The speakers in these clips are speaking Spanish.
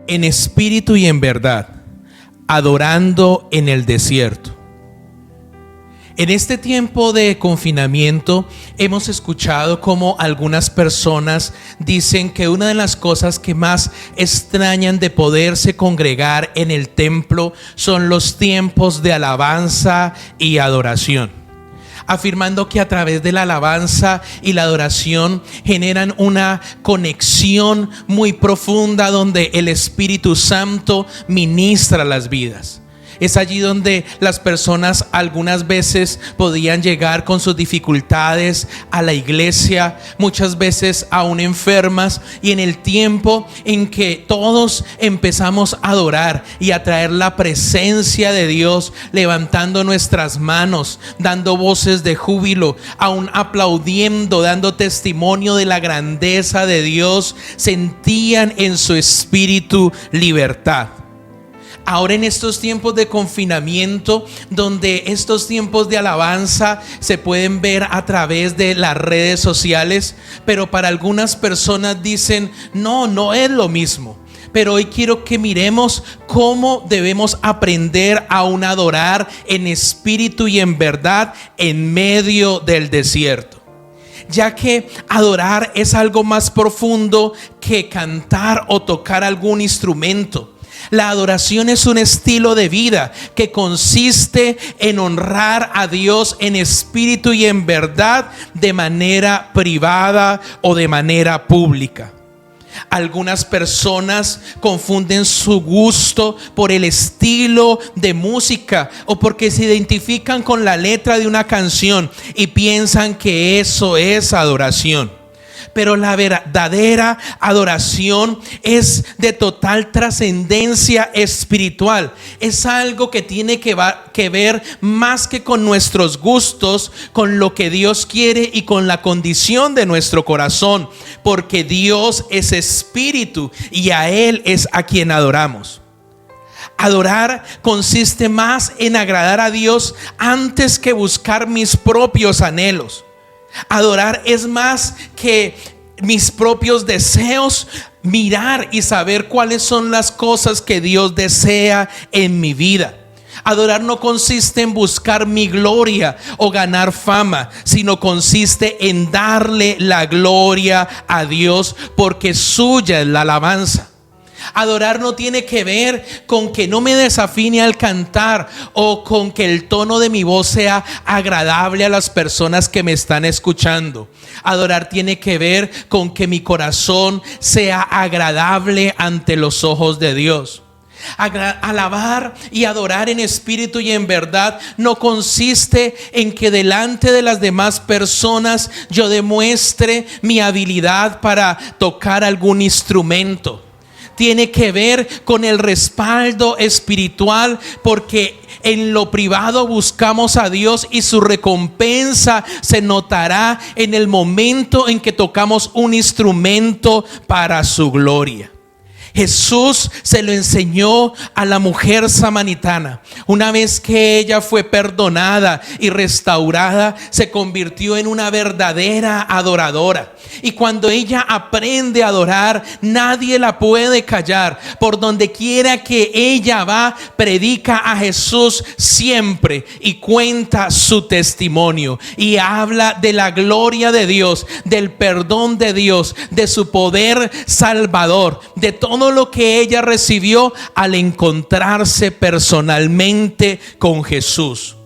en espíritu y en verdad, adorando en el desierto. En este tiempo de confinamiento hemos escuchado cómo algunas personas dicen que una de las cosas que más extrañan de poderse congregar en el templo son los tiempos de alabanza y adoración, afirmando que a través de la alabanza y la adoración generan una conexión muy profunda donde el Espíritu Santo ministra las vidas. Es allí donde las personas algunas veces podían llegar con sus dificultades a la iglesia, muchas veces aún enfermas, y en el tiempo en que todos empezamos a adorar y a traer la presencia de Dios, levantando nuestras manos, dando voces de júbilo, aún aplaudiendo, dando testimonio de la grandeza de Dios, sentían en su espíritu libertad. Ahora en estos tiempos de confinamiento, donde estos tiempos de alabanza se pueden ver a través de las redes sociales, pero para algunas personas dicen, no es lo mismo. Pero hoy quiero que miremos cómo debemos aprender a adorar en espíritu y en verdad en medio del desierto, ya que adorar es algo más profundo que cantar o tocar algún instrumento. La adoración es un estilo de vida que consiste en honrar a Dios en espíritu y en verdad, de manera privada o de manera pública. Algunas personas confunden su gusto por el estilo de música o porque se identifican con la letra de una canción y piensan que eso es adoración. Pero la verdadera adoración es de total trascendencia espiritual. Es algo que tiene que ver más que con nuestros gustos, con lo que Dios quiere y con la condición de nuestro corazón. Porque Dios es espíritu y a Él es a quien adoramos. Adorar consiste más en agradar a Dios antes que buscar mis propios anhelos. Adorar es más que mis propios deseos, mirar y saber cuáles son las cosas que Dios desea en mi vida. Adorar no consiste en buscar mi gloria o ganar fama, sino consiste en darle la gloria a Dios, porque suya es la alabanza. Adorar no tiene que ver con que no me desafine al cantar o con que el tono de mi voz sea agradable a las personas que me están escuchando. Adorar tiene que ver con que mi corazón sea agradable ante los ojos de Dios. Alabar y adorar en espíritu y en verdad no consiste en que delante de las demás personas yo demuestre mi habilidad para tocar algún instrumento. Tiene que ver con el respaldo espiritual, porque en lo privado buscamos a Dios y su recompensa se notará en el momento en que tocamos un instrumento para su gloria. Jesús se lo enseñó a la mujer samaritana. Una vez que ella fue perdonada y restaurada, se convirtió en una verdadera adoradora. Y cuando ella aprende a adorar, nadie la puede callar. Por donde quiera que ella va, predica a Jesús siempre y cuenta su testimonio y habla de la gloria de Dios, del perdón de Dios, de su poder salvador, de todo lo que ella recibió al encontrarse personalmente con Jesús.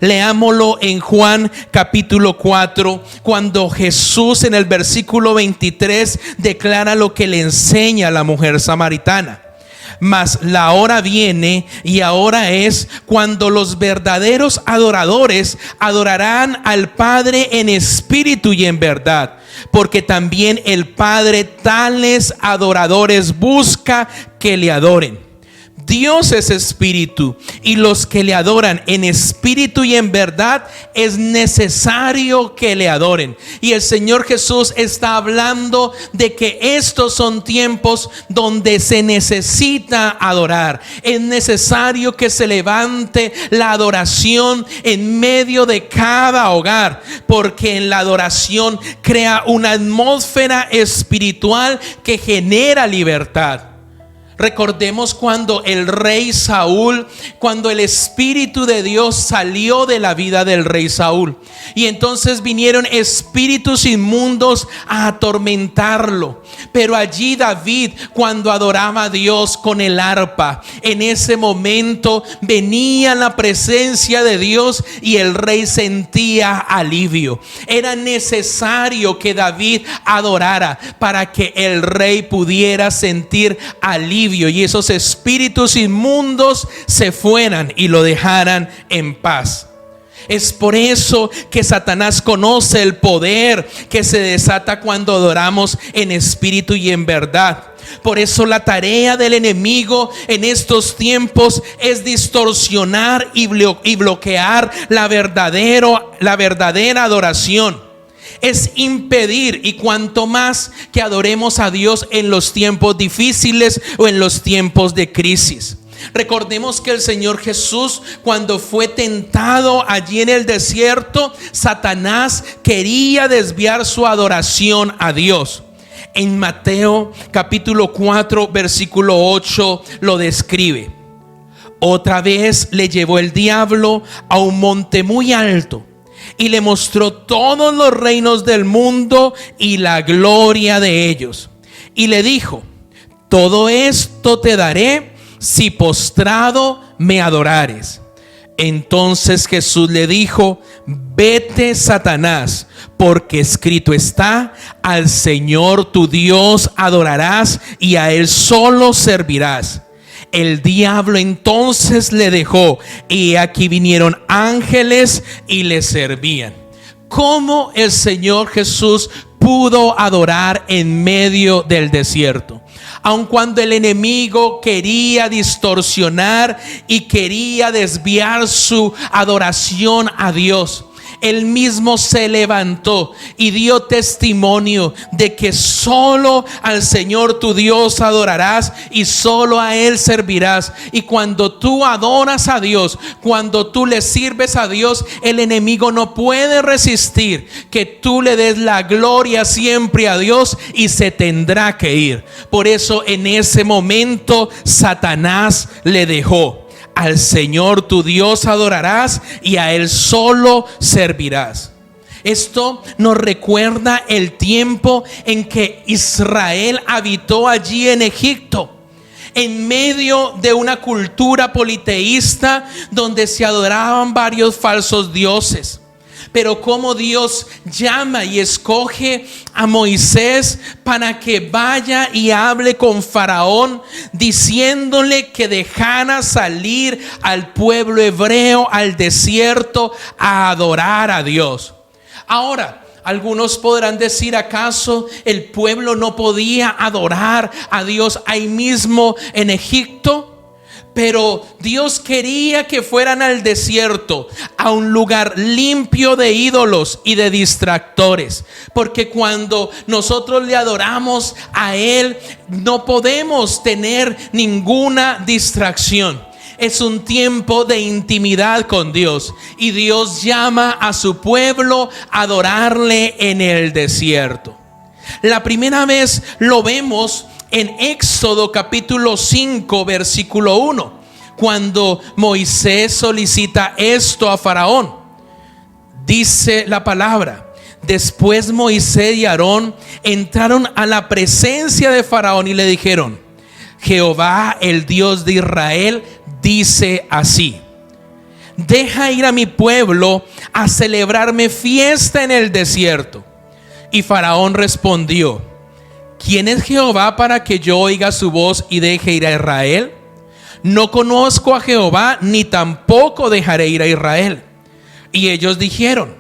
Leámoslo en Juan capítulo 4, cuando Jesús en el versículo 23 declara lo que le enseña a la mujer samaritana. Mas la hora viene y ahora es cuando los verdaderos adoradores adorarán al Padre en espíritu y en verdad, porque también el Padre tales adoradores busca que le adoren. Dios es espíritu, y los que le adoran en espíritu y en verdad es necesario que le adoren. Y el Señor Jesús está hablando de que estos son tiempos donde se necesita adorar. Es necesario que se levante la adoración en medio de cada hogar, porque en la adoración crea una atmósfera espiritual que genera libertad. Recordemos cuando el rey Saúl, cuando el Espíritu de Dios salió de la vida del rey Saúl, y entonces vinieron espíritus inmundos a atormentarlo. Pero allí David, cuando adoraba a Dios con el arpa, en ese momento venía la presencia de Dios y el rey sentía alivio. Era necesario que David adorara para que el rey pudiera sentir alivio y esos espíritus inmundos se fueran y lo dejaran en paz. Es por eso que Satanás conoce el poder que se desata cuando adoramos en espíritu y en verdad. Por eso la tarea del enemigo en estos tiempos es distorsionar y bloquear la verdadera adoración. Es impedir, y cuanto más que adoremos a Dios en los tiempos difíciles o en los tiempos de crisis. Recordemos que el Señor Jesús, cuando fue tentado allí en el desierto, Satanás quería desviar su adoración a Dios. En Mateo capítulo 4 versículo 8 lo describe. Otra vez le llevó el diablo a un monte muy alto y le mostró todos los reinos del mundo y la gloria de ellos. Y le dijo: todo esto te daré si postrado me adorares. Entonces Jesús le dijo: vete, Satanás, porque escrito está: al Señor tu Dios adorarás y a Él solo servirás. El diablo entonces le dejó, y aquí vinieron ángeles y le servían. ¿Cómo el Señor Jesús pudo adorar en medio del desierto? Aun cuando el enemigo quería distorsionar y quería desviar su adoración a Dios, Él mismo se levantó y dio testimonio de que solo al Señor tu Dios adorarás y solo a Él servirás. Y cuando tú adoras a Dios, cuando tú le sirves a Dios, el enemigo no puede resistir que tú le des la gloria siempre a Dios, y se tendrá que ir. Por eso en ese momento Satanás le dejó. Al Señor tu Dios adorarás y a Él solo servirás. Esto nos recuerda el tiempo en que Israel habitó allí en Egipto, en medio de una cultura politeísta donde se adoraban varios falsos dioses. Pero como Dios llama y escoge a Moisés para que vaya y hable con Faraón, diciéndole que dejara salir al pueblo hebreo al desierto a adorar a Dios. Ahora, algunos podrán decir: ¿acaso el pueblo no podía adorar a Dios ahí mismo en Egipto? Pero Dios quería que fueran al desierto, a un lugar limpio de ídolos y de distractores, porque cuando nosotros le adoramos a Él, no podemos tener ninguna distracción. Es un tiempo de intimidad con Dios, y Dios llama a su pueblo a adorarle en el desierto. La primera vez lo vemos en Éxodo capítulo 5 versículo 1, cuando Moisés solicita esto a Faraón. Dice la palabra: después Moisés y Aarón entraron a la presencia de Faraón y le dijeron: Jehová, el Dios de Israel, dice así: deja ir a mi pueblo a celebrarme fiesta en el desierto. Y Faraón respondió: ¿quién es Jehová para que yo oiga su voz y deje ir a Israel? No conozco a Jehová, ni tampoco dejaré ir a Israel. Y ellos dijeron: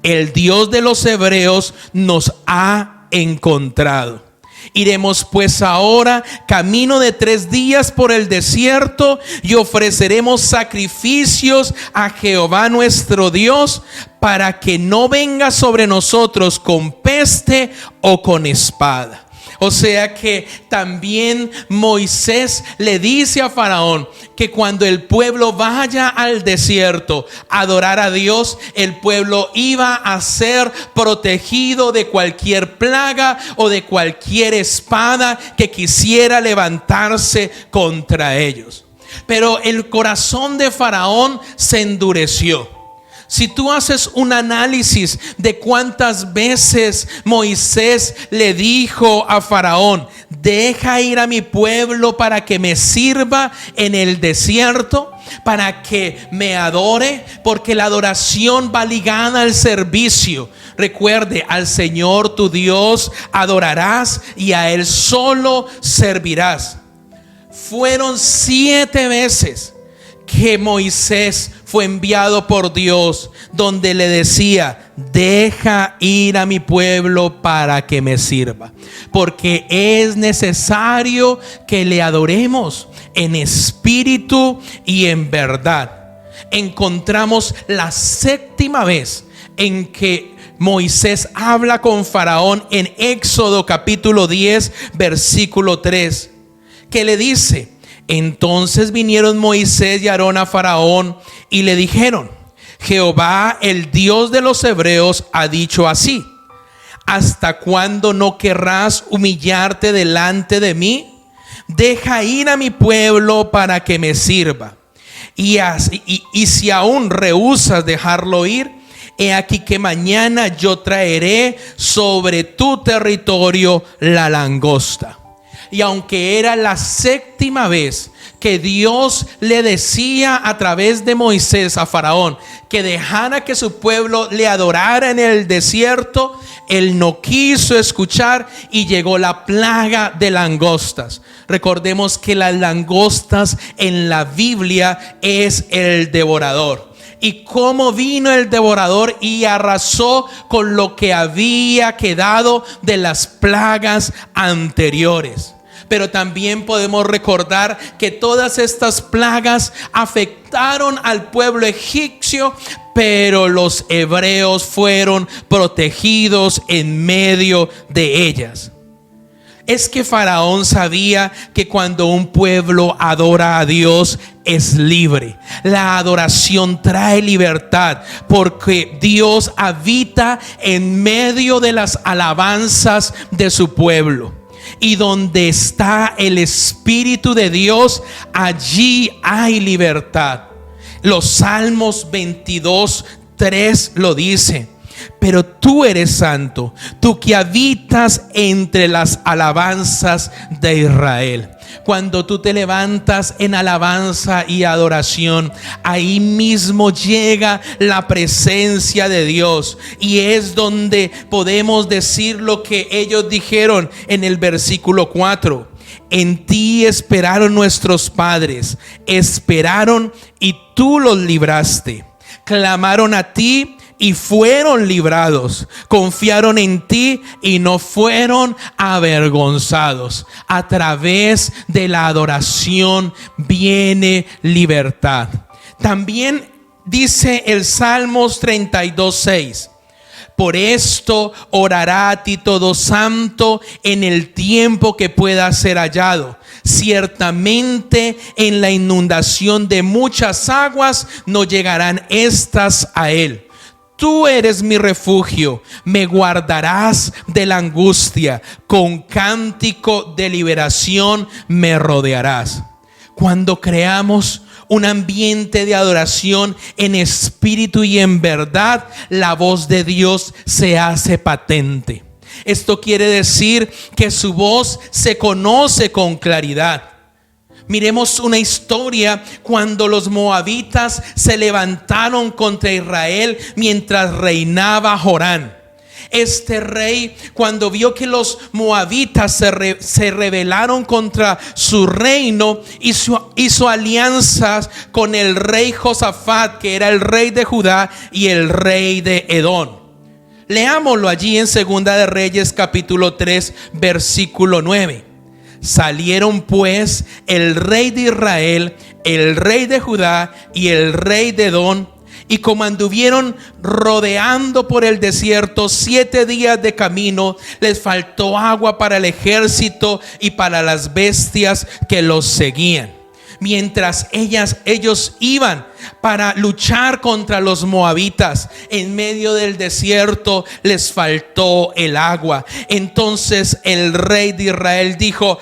el Dios de los hebreos nos ha encontrado. Iremos pues ahora camino de 3 días por el desierto y ofreceremos sacrificios a Jehová nuestro Dios, para que no venga sobre nosotros con peste o con espada. O sea que también Moisés le dice a Faraón que cuando el pueblo vaya al desierto a adorar a Dios, el pueblo iba a ser protegido de cualquier plaga o de cualquier espada que quisiera levantarse contra ellos. Pero el corazón de Faraón se endureció. Si tú haces un análisis de cuántas veces Moisés le dijo a Faraón: deja ir a mi pueblo para que me sirva en el desierto, para que me adore, porque la adoración va ligada al servicio. Recuerde, al Señor tu Dios adorarás y a Él solo servirás. Fueron 7 veces que Moisés fue enviado por Dios, donde le decía: deja ir a mi pueblo para que me sirva, porque es necesario que le adoremos en espíritu y en verdad. Encontramos la 7ª vez en que Moisés habla con Faraón en Éxodo capítulo 10 versículo 3, que le dice: entonces vinieron Moisés y Aarón a Faraón y le dijeron: Jehová, el Dios de los hebreos, ha dicho así: ¿hasta cuándo no querrás humillarte delante de mí? Deja ir a mi pueblo para que me sirva. Y si aún rehusas dejarlo ir, he aquí que mañana yo traeré sobre tu territorio la langosta. Y aunque era la 7ª vez que Dios le decía a través de Moisés a Faraón que dejara que su pueblo le adorara en el desierto, él no quiso escuchar y llegó la plaga de langostas. Recordemos que las langostas en la Biblia es el devorador. Y cómo vino el devorador y arrasó con lo que había quedado de las plagas anteriores. Pero también podemos recordar que todas estas plagas afectaron al pueblo egipcio, pero los hebreos fueron protegidos en medio de ellas. Es que Faraón sabía que cuando un pueblo adora a Dios es libre. La adoración trae libertad, porque Dios habita en medio de las alabanzas de su pueblo. Y donde está el Espíritu de Dios, allí hay libertad. Los Salmos 22:3 lo dice: pero tú eres santo, tú que habitas entre las alabanzas de Israel. Cuando tú te levantas en alabanza y adoración, ahí mismo llega la presencia de Dios, y es donde podemos decir lo que ellos dijeron en el versículo 4: en ti esperaron nuestros padres, esperaron y tú los libraste, clamaron a ti y fueron librados, confiaron en ti y no fueron avergonzados. A través de la adoración viene libertad. También dice el Salmos 32:6: por esto orará a ti todo santo en el tiempo que pueda ser hallado. Ciertamente en la inundación de muchas aguas no llegarán estas a él. Tú eres mi refugio, me guardarás de la angustia, con cántico de liberación me rodearás. Cuando creamos un ambiente de adoración en espíritu y en verdad, la voz de Dios se hace patente. Esto quiere decir que su voz se conoce con claridad. Miremos una historia cuando los moabitas se levantaron contra Israel mientras reinaba Jorán. Este rey, cuando vio que los moabitas se rebelaron contra su reino, hizo alianzas con el rey Josafat, que era el rey de Judá, y el rey de Edom. Leámoslo allí en Segunda de Reyes capítulo 3 versículo 9. Salieron pues el rey de Israel, el rey de Judá y el rey de Edom, Y como anduvieron rodeando por el desierto 7 días de camino, les faltó agua para el ejército y para las bestias que los seguían. Mientras ellos iban para luchar contra los moabitas, en medio del desierto les faltó el agua. Entonces el rey de Israel dijo: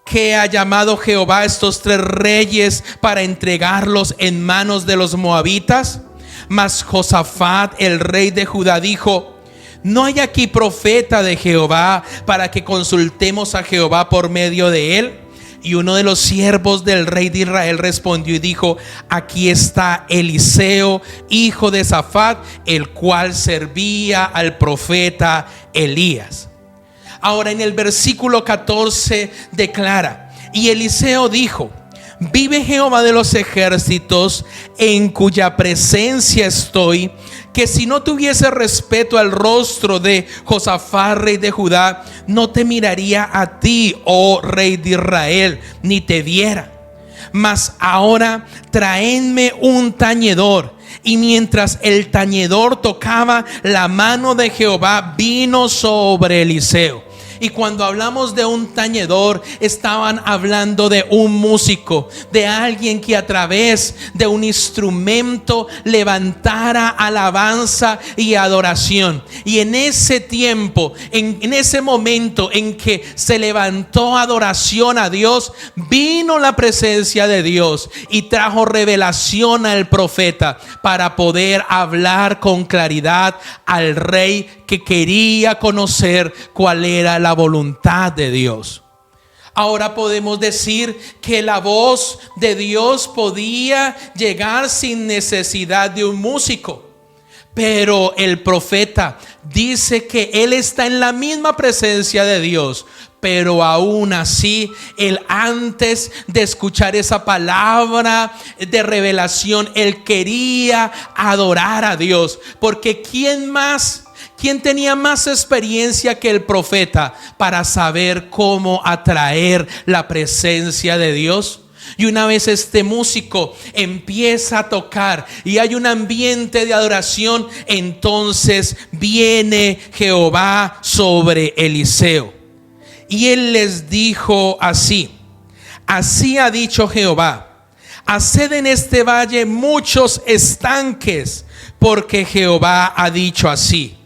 ¿qué ha llamado Jehová a estos 3 reyes para entregarlos en manos de los moabitas? Mas Josafat, el rey de Judá, dijo: ¿no hay aquí profeta de Jehová para que consultemos a Jehová por medio de él? Y uno de los siervos del rey de Israel respondió y dijo: aquí está Eliseo, hijo de Safat, el cual servía al profeta Elías. Ahora en el versículo 14 declara: y Eliseo dijo: vive Jehová de los ejércitos, en cuya presencia estoy, que si no tuviese respeto al rostro de Josafat, rey de Judá, no te miraría a ti, oh rey de Israel, ni te viera. Mas ahora traedme un tañedor. Y mientras el tañedor tocaba, la mano de Jehová vino sobre Eliseo. Y cuando hablamos de un tañedor, estaban hablando de un músico, de alguien que a través de un instrumento levantara alabanza y adoración. Y en ese tiempo, en ese momento en que se levantó adoración a Dios, vino la presencia de Dios y trajo revelación al profeta para poder hablar con claridad al rey que quería conocer cuál era la voluntad de Dios. Ahora podemos decir que la voz de Dios podía llegar sin necesidad de un músico. Pero el profeta dice que él está en la misma presencia de Dios. Pero aún así, él, antes de escuchar esa palabra de revelación, él quería adorar a Dios. Porque ¿quién tenía más experiencia que el profeta para saber cómo atraer la presencia de Dios? Y una vez este músico empieza a tocar y hay un ambiente de adoración, entonces viene Jehová sobre Eliseo. Y él les dijo así: así ha dicho Jehová, haced en este valle muchos estanques, porque Jehová ha dicho así: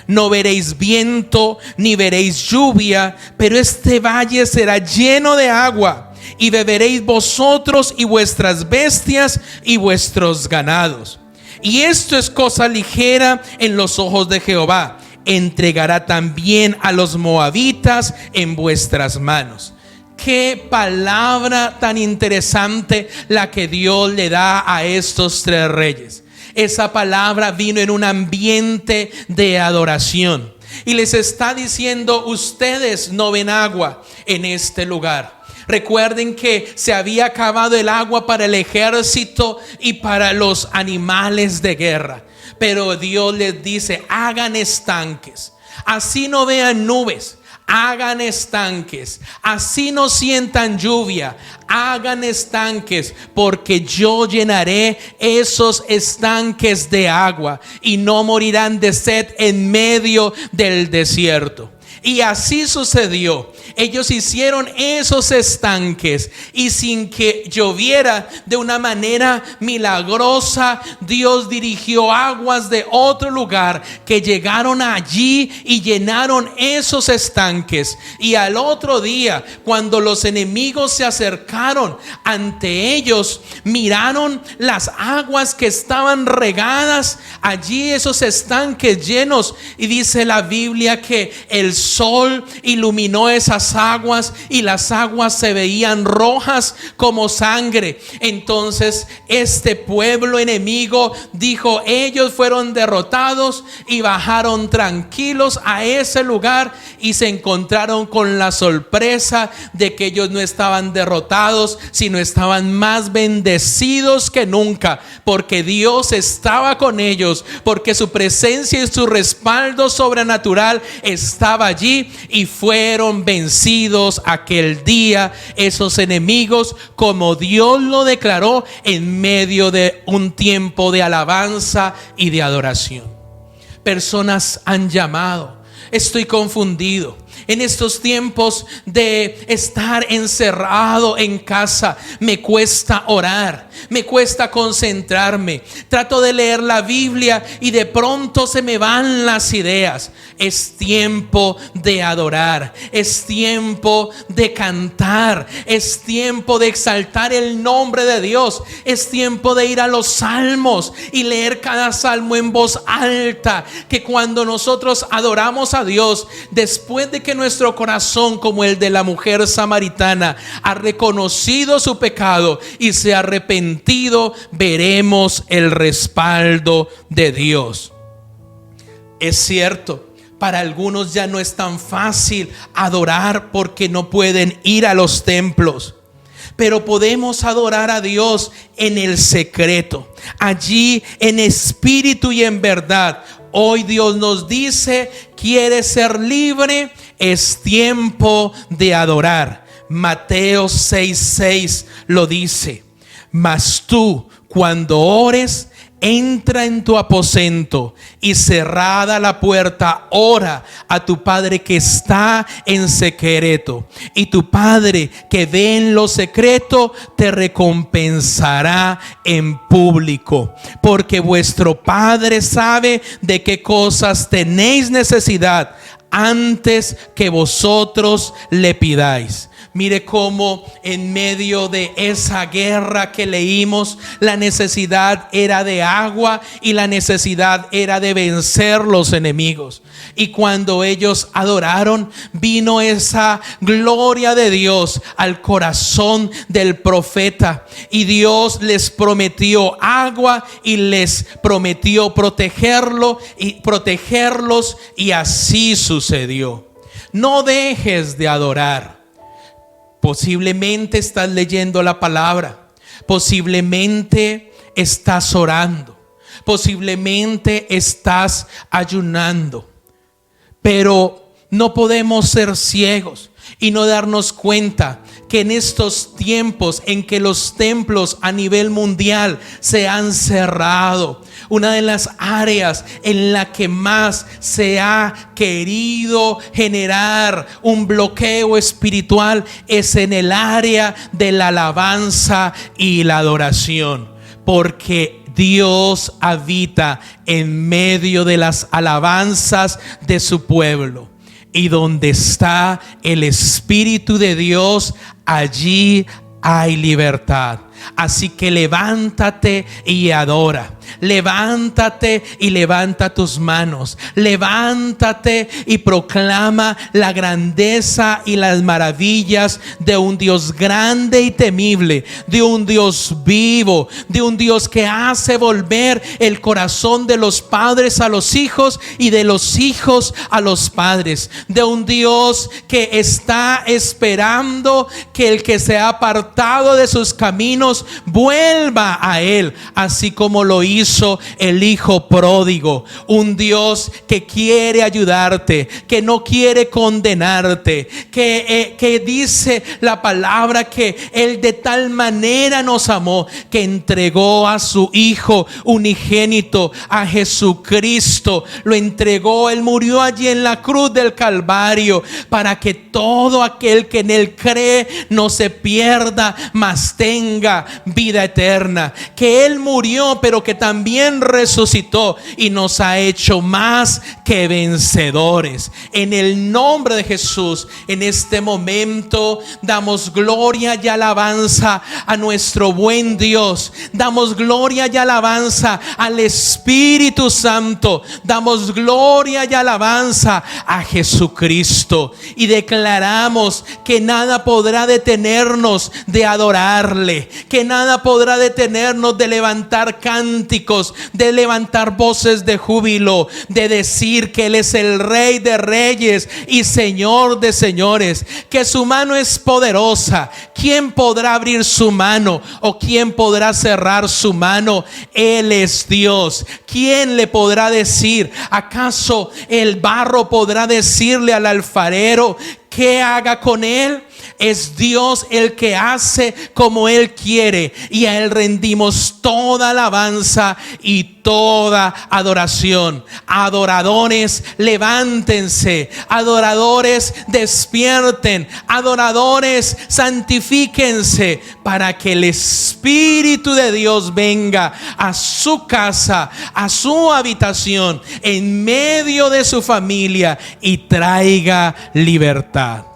no veréis viento ni veréis lluvia, pero este valle será lleno de agua, y beberéis vosotros y vuestras bestias y vuestros ganados. Y esto es cosa ligera en los ojos de Jehová. Entregará también a los moabitas en vuestras manos. Qué palabra tan interesante la que Dios le da a estos 3 reyes. Esa palabra vino en un ambiente de adoración y les está diciendo: ustedes no ven agua en este lugar. Recuerden que se había acabado el agua para el ejército y para los animales de guerra. Pero Dios les dice: hagan estanques. Así no vean nubes, hagan estanques. Así no sientan lluvia, hagan estanques, porque yo llenaré esos estanques de agua y no morirán de sed en medio del desierto. Y así sucedió. Ellos hicieron esos estanques y sin que lloviera, de una manera milagrosa, Dios dirigió aguas de otro lugar que llegaron allí y llenaron esos estanques. Y al otro día, cuando los enemigos se acercaron ante ellos, miraron las aguas que estaban regadas allí, esos estanques llenos. Y dice la Biblia que el sol iluminó esas aguas y las aguas se veían rojas como sangre. Entonces este pueblo enemigo dijo: ellos fueron derrotados, y bajaron tranquilos a ese lugar y se encontraron con la sorpresa de que ellos no estaban derrotados, sino estaban más bendecidos que nunca, porque Dios estaba con ellos, porque su presencia y su respaldo sobrenatural estaba allí, y fueron vencidos vencidos aquel día esos enemigos, como Dios lo declaró en medio de un tiempo de alabanza y de adoración. Personas han llamado: estoy confundido. En estos tiempos de estar encerrado en casa, me cuesta orar, me cuesta concentrarme. Trato de leer la Biblia y de pronto se me van las ideas. Es tiempo de adorar, es tiempo de cantar, es tiempo de exaltar el nombre de Dios, es tiempo de ir a los salmos y leer cada salmo en voz alta. Que cuando nosotros adoramos a Dios, después de que nuestro corazón, como el de la mujer samaritana, ha reconocido su pecado y se ha arrepentido, veremos el respaldo de Dios. Es cierto, para algunos ya no es tan fácil adorar porque no pueden ir a los templos. Pero podemos adorar a Dios en el secreto, allí en espíritu y en verdad. Hoy Dios nos dice: ¿quieres ser libre? Es tiempo de adorar. Mateo 6:6 lo dice: mas tú, cuando ores, entra en tu aposento y cerrada la puerta, ora a tu Padre que está en secreto, y tu Padre que ve en lo secreto te recompensará en público, porque vuestro Padre sabe de qué cosas tenéis necesidad antes que vosotros le pidáis. Mire cómo en medio de esa guerra que leímos, la necesidad era de agua y la necesidad era de vencer los enemigos. Y cuando ellos adoraron, vino esa gloria de Dios al corazón del profeta. Y Dios les prometió agua y les prometió protegerlos, y así sucedió. No dejes de adorar. Posiblemente estás leyendo la palabra, posiblemente estás orando, posiblemente estás ayunando, pero no podemos ser ciegos y no darnos cuenta que en estos tiempos en que los templos a nivel mundial se han cerrado, una de las áreas en la que más se ha querido generar un bloqueo espiritual es en el área de la alabanza y la adoración, porque Dios habita en medio de las alabanzas de su pueblo. Y donde está el Espíritu de Dios, allí hay libertad. Así que levántate y adora. Levántate y levanta tus manos. Levántate y proclama la grandeza y las maravillas de un Dios grande y temible, de un Dios vivo, de un Dios que hace volver el corazón de los padres a los hijos y de los hijos a los padres, de un Dios que está esperando que el que se ha apartado de sus caminos vuelva a Él, así como lo hizo el hijo pródigo. Un Dios que quiere ayudarte, que no quiere condenarte, que dice la palabra que Él de tal manera nos amó que entregó a su hijo unigénito, a Jesucristo. Lo entregó, Él murió allí en la cruz del Calvario para que todo aquel que en Él cree no se pierda, mas tenga vida eterna. Que Él murió, pero que también resucitó y nos ha hecho más que vencedores. En el nombre de Jesús, en este momento damos gloria y alabanza a nuestro buen Dios. Damos gloria y alabanza al Espíritu Santo. Damos gloria y alabanza a Jesucristo. Y declaramos que nada podrá detenernos de adorarle, que nada podrá detenernos de levantar cánticos, de levantar voces de júbilo, de decir que Él es el Rey de reyes y Señor de señores, que su mano es poderosa. ¿Quién podrá abrir su mano o quién podrá cerrar su mano? Él es Dios. ¿Quién le podrá decir? ¿Acaso el barro podrá decirle al alfarero ¿qué haga con él? Es Dios el que hace como Él quiere, y a Él rendimos toda alabanza y toda adoración. Adoradores, levántense. Adoradores, despierten. Adoradores, santifíquense, para que el Espíritu de Dios venga a su casa, a su habitación, en medio de su familia, y traiga libertad.